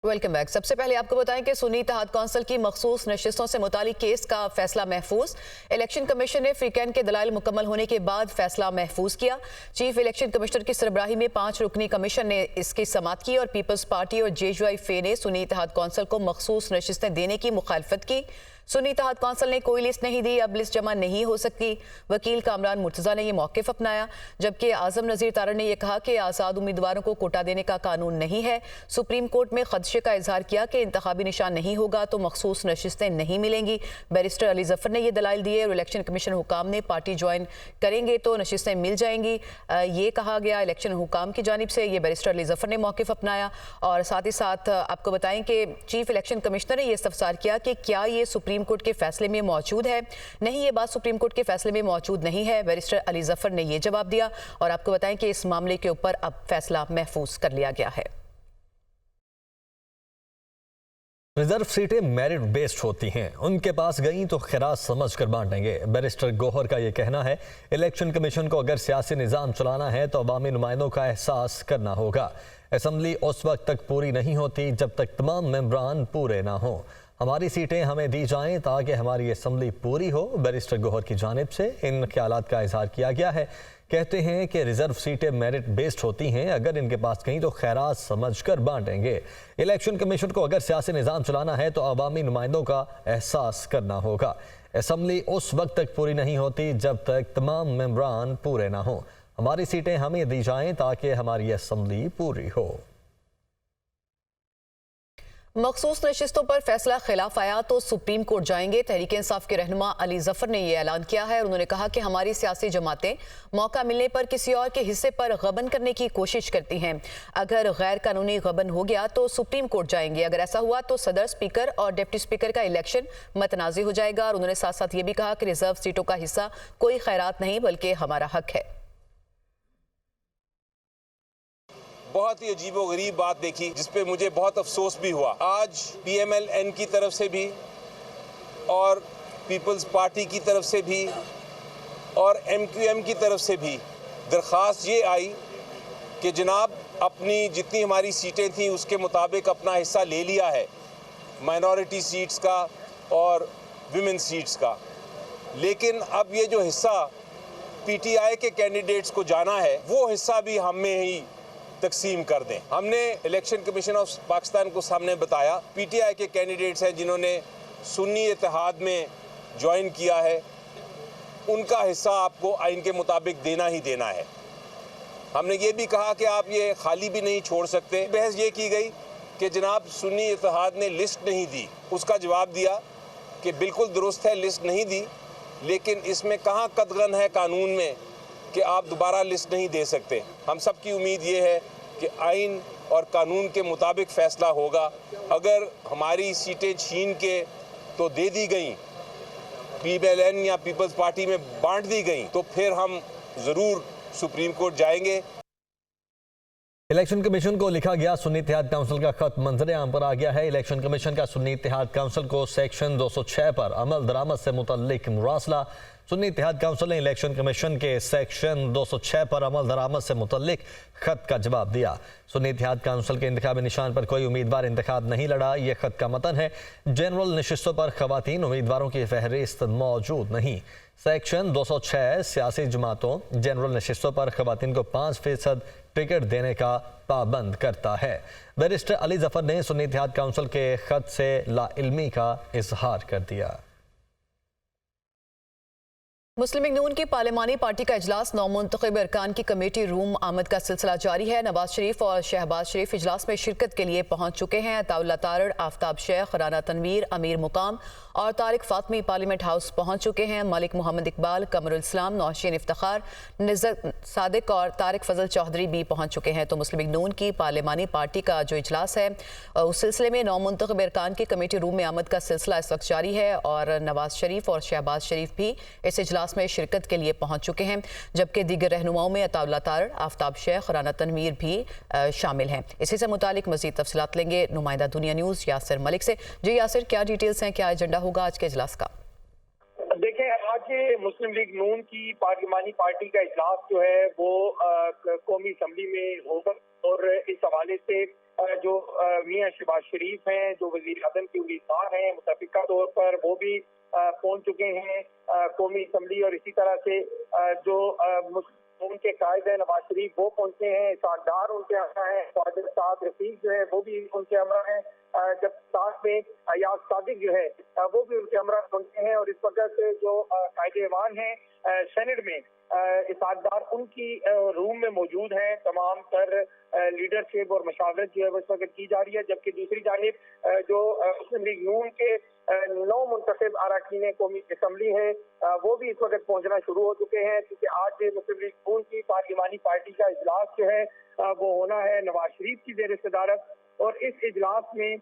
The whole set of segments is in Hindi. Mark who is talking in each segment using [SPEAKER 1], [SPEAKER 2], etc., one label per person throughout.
[SPEAKER 1] Welcome back. सबसे पहले आपको बताएं कि सुन्नी इत्तेहाद कौंसिल की मखसूस नशिस्तों से मुतालिक केस का फैसला महफूज। इलेक्शन कमीशन ने फ्रीकैन के दलाइल मुकम्मल होने के बाद फैसला महफूज किया। चीफ इलेक्शन कमिश्नर की सरबराही में 5 रुकनी कमीशन ने इसकी समाअत की और पीपल्स पार्टी और JUI ने सुन्नी इत्तेहाद कौंसिल को मखसूस नशिस्तें देने की मुखालफत की। सुन्नी इत्तेहाद कौंसिल ने कोई लिस्ट नहीं दी, अब लिस्ट जमा नहीं हो सकती। वकील कामरान मुर्तजा ने यह मौक़िफ़ अपनाया, जबकि आज़म नज़ीर तारड़ ने यह कहा कि आज़ाद उम्मीदवारों को कोटा देने का कानून नहीं है। सुप्रीम कोर्ट में खदशे का इजहार किया कि इंतखाबी निशान नहीं होगा तो मखसूस नशिस्तें नहीं मिलेंगी। बैरिस्टर अली जफर ने यह दलाइल दिए और इलेक्शन कमीशन हुकाम ने पार्टी ज्वाइन करेंगे तो नशिस्तें मिल जाएंगी, ये कहा गया इलेक्शन हुकाम की जानिब से। ये बैरिस्टर अली जफर ने मौक़िफ़ अपनाया और साथ ही साथ आपको बताएं कि चीफ इलेक्शन कमिश्नर ने यह इस्तफसार किया कि क्या ये सुप्रीम कोर्ट के फैसले में मौजूद है। नहीं, ये बात सुप्रीम कोर्ट के फैसले में मौजूद नहीं है। बैरिस्टर अली जफर ने यह जवाब दिया और आपको बताएं कि इस मामले के ऊपर अब फैसला महफूज कर लिया गया है।
[SPEAKER 2] रिजर्व सीटें मेरिट बेस्ड होती हैं, उनके पास गई तो खिराज समझ कर बांटेंगे। बैरिस्टर गौहर का ये कहना है, इलेक्शन कमीशन को अगर सियासी निज़ाम चलाना है तो अवामी नुमाइंदों का एहसास करना होगा। असम्बली उस वक्त तक पूरी नहीं होती जब तक तमाम मेंबरान पूरे ना हों। हमारी सीटें हमें दी जाएं ताकि हमारी असम्बली पूरी हो। बैरिस्टर गौहर की जानिब से इन ख्यालात का इजहार किया गया है। कहते हैं कि रिजर्व सीटें मेरिट बेस्ड होती हैं, अगर इनके पास कहीं तो खैरात समझ कर बांटेंगे। इलेक्शन कमीशन को अगर सियासी निज़ाम चलाना है तो अवामी नुमाइंदों का एहसास करना होगा। असम्बली उस वक्त तक पूरी नहीं होती जब तक तमाम मेंबरान पूरे ना हों। हमारी सीटें हमें दी जाएं ताकि हमारी असम्बली पूरी हो।
[SPEAKER 1] मखसूस नशिस्तों पर फैसला खिलाफ आया तो सुप्रीम कोर्ट जाएंगे। तहरीक इंसाफ के रहनुमा अली जफर ने यह ऐलान किया है और उन्होंने कहा कि हमारी सियासी जमातें मौका मिलने पर किसी और के हिस्से पर गबन करने की कोशिश करती हैं। अगर गैर कानूनी गबन हो गया तो सुप्रीम कोर्ट जाएंगे। अगर ऐसा हुआ तो सदर, स्पीकर और डिप्टी स्पीकर का इलेक्शन मतनाज़ी हो जाएगा। और उन्होंने साथ साथ ये भी कहा कि रिजर्व सीटों का हिस्सा कोई खैरात नहीं बल्कि हमारा हक है।
[SPEAKER 3] बहुत ही अजीबोगरीब बात देखी जिसपे मुझे बहुत अफसोस भी हुआ। आज PMLN की तरफ से भी और पीपल्स पार्टी की तरफ से भी और MQM की तरफ से भी दरख्वास्त ये आई कि जनाब अपनी जितनी हमारी सीटें थी उसके मुताबिक अपना हिस्सा ले लिया है, माइनॉरिटी सीट्स का और विमेन सीट्स का, लेकिन अब ये जो हिस्सा PTI के कैंडिडेट्स को जाना है वो हिस्सा भी हमें ही तकसीम कर दें। हमने इलेक्शन कमीशन ऑफ पाकिस्तान को सामने बताया, PTI के कैंडिडेट्स हैं जिन्होंने सुन्नी इत्तेहाद में ज्वाइन किया है, उनका हिस्सा आपको आइन के मुताबिक देना ही देना है। हमने ये भी कहा कि आप ये खाली भी नहीं छोड़ सकते। बहस ये की गई कि जनाब सुन्नी इत्तेहाद ने लिस्ट नहीं दी। उसका जवाब दिया कि बिल्कुल दुरुस्त है, लिस्ट नहीं दी, लेकिन इसमें कहाँ कतगन है कानून में कि आप दोबारा लिस्ट नहीं दे सकते। हम सब की उम्मीद ये है कि आइन और कानून के मुताबिक फ़ैसला होगा। अगर हमारी सीटें छीन के तो दे दी गई, PMLN या पीपल्स पार्टी में बांट दी गई, तो फिर हम ज़रूर सुप्रीम कोर्ट जाएंगे।
[SPEAKER 2] इलेक्शन कमीशन को लिखा गया सुन्नी इत्तेहाद काउंसिल का खत मंजर आम पर आ गया है। इलेक्शन कमीशन का सुन्नी इत्तेहाद काउंसिल को सेक्शन 206 पर अमल दरामद से मुतल्लिक मुरासला। सुन्नी इत्तेहाद काउंसिल ने इलेक्शन कमीशन के सेक्शन 206 पर अमल दरामद से मुतल्लिक खत का जवाब दिया। सुन्नी इत्तेहाद काउंसिल के इंतखाबी निशान पर कोई उम्मीदवार इंतखाब नहीं लड़ा। यह खत का मतन है, जनरल नशिस्तों पर खवातीन उम्मीदवारों की फहरिस्त मौजूद नहीं। सेक्शन 206 सियासी जमातों जनरल नशिस्तों पर खवातीन को 5% टिकट देने का पाबंद करता है। बैरिस्टर अली जफर ने सुन्नी इत्तेहाद काउंसिल के खत से लाइल्मी का इजहार कर दिया।
[SPEAKER 1] मुस्लिम लीग नून की पार्लिमानी पार्टी का इजलास नौमुंतखब अरकान की कमेटी रूम आमद का सिलसिला जारी है। नवाज शरीफ और शहबाज शरीफ इजलास में शिरकत के लिए पहुंच चुके हैं। अताउल्लाह तारड़, आफ्ताब शेख, राना तनवीर, अमीर मुकाम और तारिक फातमी पार्लियामेंट हाउस पहुंच चुके हैं। मलिक मोहम्मद इकबाल, कमरुल इस्लाम, नौशीन इफ्तिखार, निज़र सादिक और तारिक फजल चौधरी भी पहुंच चुके हैं। तो मुस्लिम लीग नून की पार्लिमानी पार्टी का जो इजलास है उस सिलसिले में नौमुंतखब अरकान की कमेटी रूम में आमद का सिलसिला इस वक्त जारी है और नवाज शरीफ और शहबाज शरीफ भी इस इजलास में शिरकत के लिए पहुंच चुके हैं, जबकि दीगर रहनुमाओं में अताउल्लाह तारड़, आफ्ताब शेख, राना तनवीर भी शामिल हैं। इसी से मुतालिक मजीद तफसीलात लेंगे नुमाइंदा दुनिया न्यूज़ यासिर मलिक से। जी यासिर, क्या डिटेल्स हैं, क्या एजेंडा होगा आज के इजलास का?
[SPEAKER 4] देखें, आज मुस्लिम लीग नून की पार्लिमानी पार्टी का इजलास जो है वो कौमी असम्बली में होगा और इस हवाले से जो मियां शहबाज शरीफ हैं, जो वजीर आजम की उम्मीदवार हैं मुतफिका तौर पर, वो भी पहुंच चुके हैं कौमी असम्बली। और इसी तरह से जो उनके कायद है नवाज शरीफ वो पहुंचे हैं, इसाक डार उनके यहाँ है, ख्वाजा साद रफीक जो है वो भी उनके हमरा है, जब साथ में अयाज सादिक जो है वो भी उनके हमरा पहुंचे हैं। और इस वक्त जो कायदे ईमान है सेनेट में इसाक डार उनकी रूम में मौजूद हैं। तमाम तर लीडरशिप और मशावरत जो है वो इस वक्त की जा रही है, जबकि दूसरी जानिब जो मुस्लिम लीग नून के 9 मुंतखब अरकान कौमी असम्बली हैं वो भी इस वक्त पहुंचना शुरू हो चुके हैं, क्योंकि आज मुस्लिम लीग नून की पार्लिमानी पार्टी का इजलास जो है वो होना है नवाज शरीफ की जेर सदारत। और इस इजलास में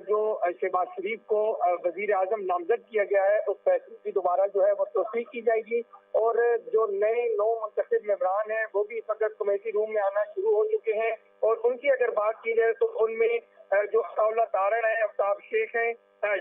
[SPEAKER 4] जो शहबाज शरीफ को वजीर आजम नामजद किया गया है उस फैसले की दोबारा जो है वो तौसीक की जाएगी। और जो नए 9 मुंतखब मेंबरान हैं वो भी इस वक्त कमेटी रूम में आना शुरू हो चुके हैं। और उनकी अगर बात की जाए तो उनमें जो अताउल्लाह तारण है, आफ्ताब शेख हैं,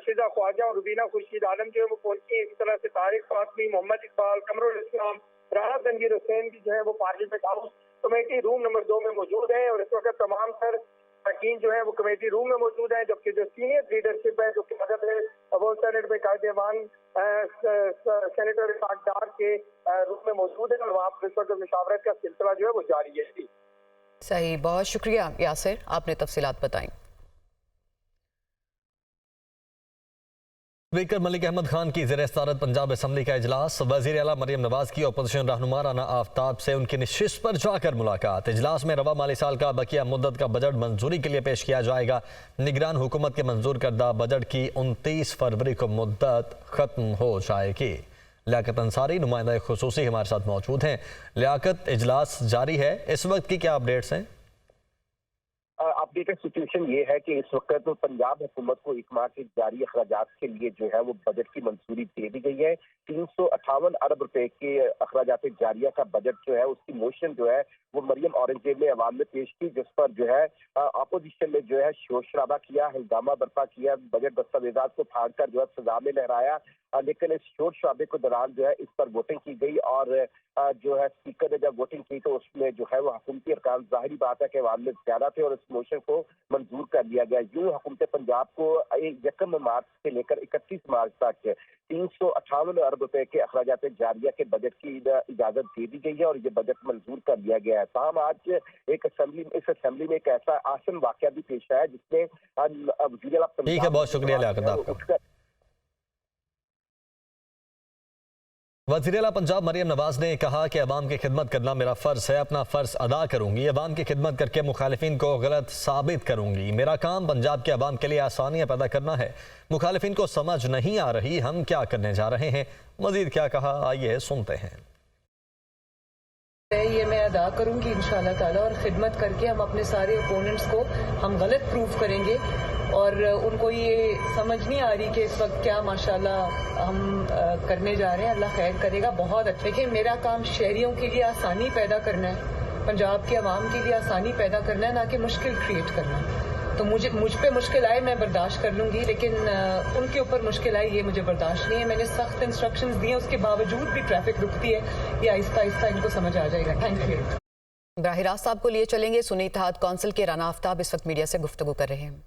[SPEAKER 4] शिजा ख्वाजा और रुबीना खुर्शीद आलम जो है वो पहुंची है। इसी तरह से तारिक फातमी, मोहम्मद इकबाल, कमरुल इस्लाम, राना तनवीर हुसैन भी जो है वो parliament house committee room number 2 में मौजूद है। और इस वक्त तमाम तर अरकान जो है वो कमेटी रूम में मौजूद है, जबकि जो सीनियर लीडरशिप है जो कि मदद है वो सेनेट में कायदेमान सेनेटर इसाक डार के रूम में मौजूद है। और वहाँ पर इस वक्त मुशावरत का सिलसिला जो है वो जारी है।
[SPEAKER 1] सही, बहुत शुक्रिया यासिर, आपने तफसीलात बताई।
[SPEAKER 2] स्पीकर मलिक अहमद खान की ज़ेर सदारत पंजाब असम्बली का इजलास। वज़ीर आला मरियम नवाज की अपोजिशन रहनुमा राना आफ्ताब से उनकी नशिस्त पर जाकर मुलाकात। इजलास में रवा माली साल का बकिया मुद्दत का बजट मंजूरी के लिए पेश किया जाएगा। निगरान हुकूमत के मंजूर करदा बजट की 29 फरवरी को मुद्दत खत्म हो जाएगी। लियाकत अंसारी नुमाइंदा खुसूसी हमारे साथ मौजूद हैं। लियाकत, इजलास जारी है, इस वक्त की क्या अपडेट्स हैं?
[SPEAKER 5] अपडेटेड सिचुएशन ये है कि इस वक्त तो पंजाब हुकूमत को एक माह के जारी अखराजात के लिए जो है वो बजट की मंजूरी दे दी गई है। 358 अरब रुपए के अखराजात जारिया का बजट जो है उसकी मोशन जो है वो मरियम औरंगजेब ने अवाम में पेश की, जिस पर जो है अपोजिशन ने जो है शोर शराबा किया, हंगामा बर्पा किया, बजट दस्तावेजात को फाड़ कर जो है सजा में लहराया। लेकिन इस शोर शराबे के दौरान जो है इस पर वोटिंग की गई और जो है स्पीकर ने जब वोटिंग की तो उसमें जो है वो हुकूमती अरकान, जाहिर बात है कि अवाम में ज्यादा थे और इस मोशन को मंजूर कर लिया गया। यूं हुकूमत पंजाब को 1 मार्च से लेकर 31 मार्च तक 358 अरब रुपए के अखराजात जारिया के बजट की इजाजत दे दी गई है और ये बजट मंजूर कर लिया गया है। ताहम आज इस असेंबली में एक ऐसा आसन वाकया भी पेश आया जिसमें
[SPEAKER 2] ठीक है, बहुत शुक्रिया लियाकत आपका। वज़ीर-ए-आला पंजाब मरियम नवाज ने कहा कि अवाम की खिदमत करना मेरा फ़र्ज है, अपना फ़र्ज अदा करूंगी, अवाम की खिदमत करके मुखालिफिन को गलत साबित करूंगी। मेरा काम पंजाब के अवाम के लिए आसानियाँ पैदा करना है। मुखालिफिन को समझ नहीं आ रही हम क्या करने जा रहे हैं। मजीद क्या कहा, आइए सुनते हैं।
[SPEAKER 6] ये मैं अदा करूंगी इंशाल्लाह ताला और खिदमत करके हम अपने सारे ओपोनेंट्स को हम गलत प्रूफ करेंगे और उनको ये समझ नहीं आ रही कि इस वक्त क्या माशाल्लाह हम करने जा रहे हैं। अल्लाह खैर करेगा, बहुत अच्छा। देखिए, मेरा काम शहरियों के लिए आसानी पैदा करना है, पंजाब के अवाम के लिए आसानी पैदा करना है, ना कि मुश्किल क्रिएट करना। तो मुझ पे मुश्किल आए मैं बर्दाश्त कर लूंगी, लेकिन उनके ऊपर मुश्किल आए ये मुझे बर्दाश्त नहीं है। मैंने सख्त इंस्ट्रक्शंस दिए, उसके बावजूद भी ट्रैफिक रुकती है, ये आहिस्ता आहिस्ता इनको समझ आ जाएगा। Thank you.
[SPEAKER 1] बराह रास्त आपको लिए चलेंगे। सुन्नी इत्तेहाद कौंसिल के राना आफ्ताब इस वक्त मीडिया से गुफ्तगू कर रहे हैं।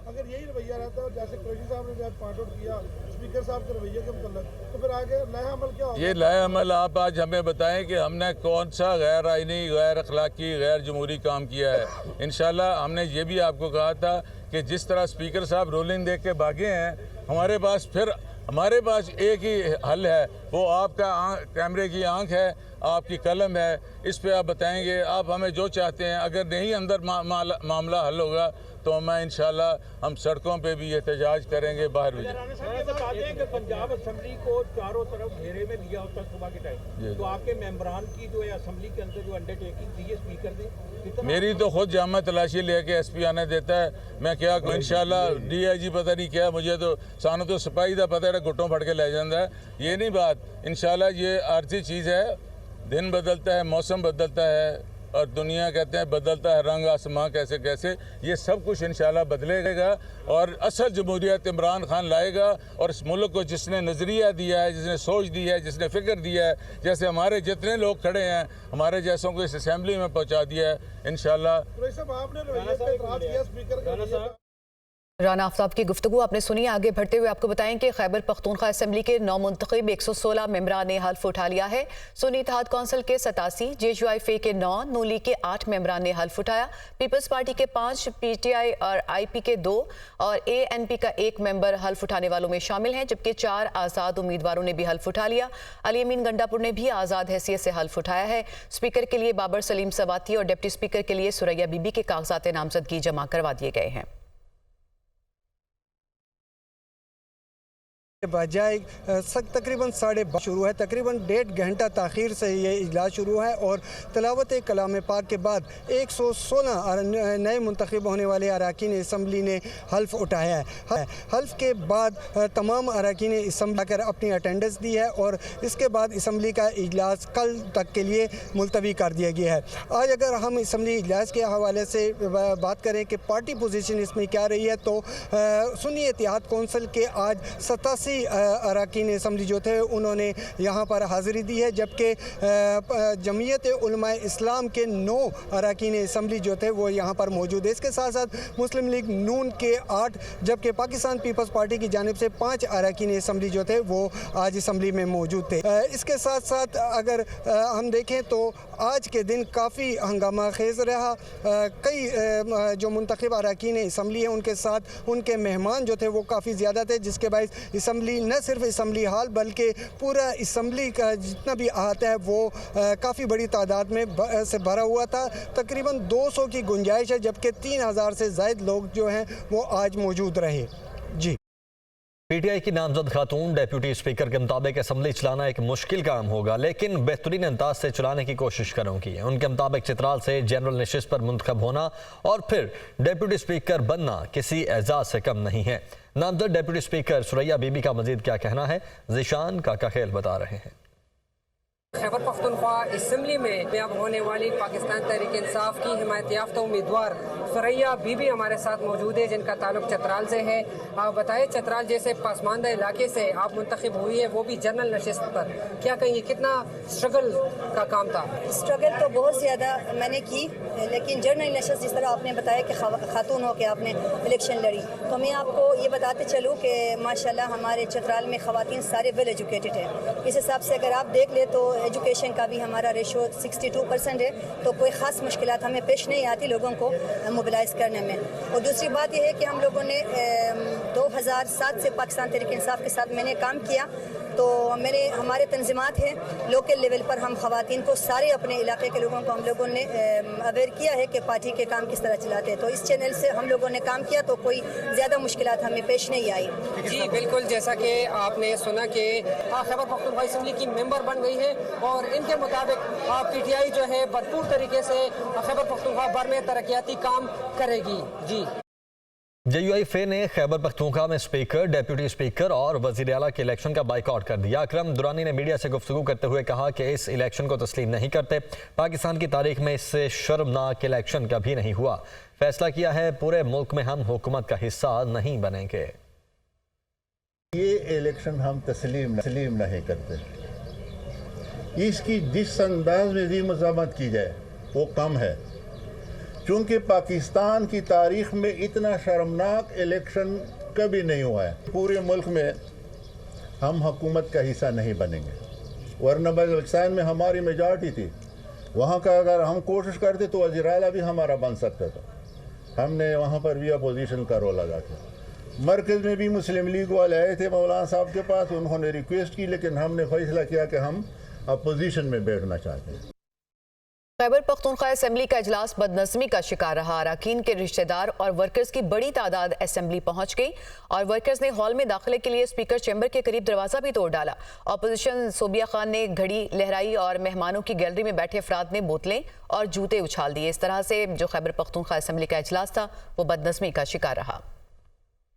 [SPEAKER 7] अगर यही रवैया रहता है जैसे कुरैशी साहब ने पॉइंट आउट किया स्पीकर साहब के रवैये के मुतल्लिक, तो फिर आगे नया अमल क्या होगा?
[SPEAKER 8] ये नया अमल आप आज हमें बताएं कि हमने कौन सा गैर आइनी, गैर अखलाकी, गैर जमहूरी काम किया है। इंशाल्लाह हमने ये भी आपको कहा था कि जिस तरह स्पीकर साहब रोलिंग देख के भागे हैं, हमारे पास एक ही हल है, वो आपका कैमरे की आंख है, आपकी कलम है, इस पे आप बताएंगे आप हमें जो चाहते हैं। अगर नहीं अंदर मामला हल होगा तो मैं इंशाल्लाह हम सड़कों पे भी एहतजाज करेंगे, बाहर भी।
[SPEAKER 9] पंजाब असेंबली को चारों तरफ घेरे में लिया होता सुबह के टाइम, तो आपके मेंबरान की जो है असेंबली के अंदर जो अंडरटेकिंग थी ये स्पीकर ने,
[SPEAKER 8] मेरी तो खुद जामा तलाशी लेके एसपी आने देता है। मैं क्या इंशाल्लाह DIG पता नहीं क्या, मुझे तो सानू तो सिपाही का पता है, गुट्टों फट के ले जाता है। ये नहीं बात, इंशाल्लाह ये आर्जी चीज़ है, दिन बदलता है, मौसम बदलता है, और दुनिया कहते हैं बदलता है रंग आसमां कैसे कैसे, ये सब कुछ इंशाल्लाह बदलेगा और असल जमहूरियत इमरान खान लाएगा। और इस मुल्क को जिसने नज़रिया दिया है, जिसने सोच दी है, जिसने फ़िक्र दिया है, जैसे हमारे जितने लोग खड़े हैं हमारे जैसों को इस असेंबली में पहुँचा दिया है इंशाल्लाह।
[SPEAKER 1] राना आफ्ताब की गुफ्तगू आपने सुनी। आगे बढ़ते हुए आपको बताएं कि खैबर पख्तूनख्वा असेंबली के नौमुंतखब 116 मेंबरान ने हल्फ उठा लिया है। सुन्नी इत्तेहाद कौंसिल के 87, JUIF के 9, नून लीग के 8 मेंबरान ने हल्फ उठाया। पीपल्स पार्टी के 5, PTI और IP के 2 और ANP का 1 मेंबर हल्फ उठाने वालों में शामिल हैं, जबकि 4 आज़ाद उम्मीदवारों ने भी हल्फ उठा लिया। अली अमीन गंडापुर ने भी आज़ाद हैसियत से हल्फ उठाया है। स्पीकर के लिए बाबर सलीम सवाती और डिप्टी स्पीकर के लिए सुरैया बीबी के कागजात नामजदगी जमा करवा दिए गए हैं।
[SPEAKER 10] बजाय तकरीबन 12:30 शुरू है, तकरीबन 1.5 घंटा ताख़ीर से ये इजलास शुरू है और तलावत कलाम पाक के बाद 116 नए मुंतखब होने वाले अरकान असम्बली ने हल्फ उठाया है। हल्फ के बाद तमाम अरकान असम्बली आकर अपनी अटेंडेंस दी है और इसके बाद असम्बली का इजलास कल तक के लिए मुलतवी कर दिया गया है। आज अगर हम असम्बली इजलास के हवाले से बात करें कि पार्टी पोजीशन इसमें क्या रही है, तो सुन्नी इत्तेहाद कौंसिल के आज 87 अरकान असम्बली जो थे उन्होंने यहाँ पर हाज़िरी दी है, जबकि जमीयत उलमाए इस्लाम के 9 अरकान असम्बली जो थे वो यहाँ पर मौजूद है। इसके साथ साथ मुस्लिम लीग नून के 8, जबकि पाकिस्तान पीपल्स पार्टी की जानिब से 5 अरकान असम्बली जो थे वो आज असम्बली में मौजूद थे। इसके साथ साथ अगर हम देखें तो आज के दिन काफ़ी हंगामा खेज रहा। कई जो मुंतखब अरकान असम्बली हैं उनके साथ उनके मेहमान जो थे वो काफ़ी ज़्यादा थे, जिसके बायस असम्बली न सिर्फ असम्बली हाल बल्कि पूरा असम्बली का जितना भी अहाता है वो काफ़ी बड़ी तादाद में से भरा हुआ था। तकरीबन 200 की गुंजाइश है, जबकि 3000 से ज़ायद लोग जो हैं वो आज मौजूद रहे। जी,
[SPEAKER 2] PTI की नामजद खातून डेप्यूटी स्पीकर के मुताबिक असम्बली चलाना एक मुश्किल काम होगा, लेकिन बेहतरीन अंदाज से चलाने की कोशिश करूँगी। उनके मुताबिक चित्राल से जनरल नशिस्त पर मुंतखब होना और फिर डेप्यूटी स्पीकर बनना किसी एजाज़ से कम नहीं है। नामजद डेप्यूटी स्पीकर सुरैया बीबी का मजीद क्या कहना है, ज़ीशान काका खेल बता रहे हैं।
[SPEAKER 11] खैबर पख्तूनख्वा असम्बली में कामयाब होने वाली पाकिस्तान तहरीक इंसाफ की हिमायत याफ्ता उम्मीदवार सुरैया बीबी हमारे साथ मौजूद है, जिनका ताल्लुक चतराल से है। आप बताएं, चतराल जैसे पासमानदा इलाके से आप मुंतखब हुई है, वो भी जनरल नशिस्त पर, क्या कहिए कितना स्ट्रगल का काम था?
[SPEAKER 12] स्ट्रगल तो बहुत ज़्यादा मैंने की, लेकिन जनरल नशिस्त जिस तरह आपने बताया कि खातून हो के आपने इलेक्शन लड़ी, तो मैं आपको ये बताते चलूँ कि माशाल्लाह हमारे चतराल में ख़वातीन सारे वेल एजुकेटेड हैं। इस हिसाब से अगर आप देख ले तो एजुकेशन का भी हमारा रेशो 62% है, तो कोई ख़ास मुश्किलात हमें पेश नहीं आती लोगों को मोबिलाइज़ करने में। और दूसरी बात यह है कि हम लोगों ने 2007 से पाकिस्तान तहरीक इंसाफ के साथ मैंने काम किया, तो हमारे तंजीमात हैं लोकल लेवल पर, हम ख़वातीन को सारे अपने इलाके के लोगों को हम लोगों ने अवेयर किया है कि पार्टी के काम किस तरह चलाते हैं। तो इस चैनल से हम लोगों ने काम किया तो कोई ज़्यादा मुश्किलात हमें पेश नहीं आई।
[SPEAKER 11] जी बिल्कुल, जैसा कि आपने सुना कि खैबर पख्तूनख्वा असम्बली की मेंबर बन गई है और इनके मुताबिक PTI जो है भरपूर तरीके से खैबर पख्तूनख्वा भर में तरक्याती काम करेगी। जी,
[SPEAKER 2] JUIF ने खैबर पख्तूनख्वा में स्पीकर, डेप्यूटी स्पीकर और वज़ीर आला के इलेक्शन का बाइकआउट कर दिया। अकरम दुरानी ने मीडिया से गुफ्तगू करते हुए कहा कि इस इलेक्शन को तस्लीम नहीं करते। पाकिस्तान की तारीख में इससे शर्मनाक इलेक्शन कभी नहीं हुआ। फैसला किया है पूरे मुल्क में हम हुकूमत का हिस्सा नहीं बनेंगे।
[SPEAKER 13] ये इलेक्शन हम तस्लीम नहीं करते। इसकी जिस अंदाज में भी मज़ामत की जाए वो कम है, चूँकि पाकिस्तान की तारीख में इतना शर्मनाक इलेक्शन कभी नहीं हुआ है। पूरे मुल्क में हम हुकूमत का हिस्सा नहीं बनेंगे, वरना बलूचिस्तान में हमारी मेजॉरिटी थी, वहाँ का अगर हम कोशिश करते तो वज़ीर आला भी हमारा बन सकता था। हमने वहाँ पर भी अपोजिशन का रोल अदा किया। मरकज़ में भी मुस्लिम लीग वाले आए थे मौलाना साहब के पास, उन्होंने रिक्वेस्ट की, लेकिन हमने फैसला किया कि हम अपोजिशन में बैठना चाहते हैं।
[SPEAKER 1] खैबर पख्तूनख्वा असेंबली का इजलास बदनज़मी का शिकार रहा। अरकान के रिश्तेदार और वर्कर्स की बड़ी तादाद असेंबली पहुंच गई और वर्कर्स ने हॉल में दाखिले के लिए स्पीकर चैम्बर के करीब दरवाज़ा भी तोड़ डाला। अपोजिशन सोबिया खान ने घड़ी लहराई और मेहमानों की गैलरी में बैठे अफराद ने बोतलें और जूते उछाल दिए। इस तरह से जो खैबर पख्तूनख्वा असेंबली का इजलास था वो बदनज़मी का शिकार रहा।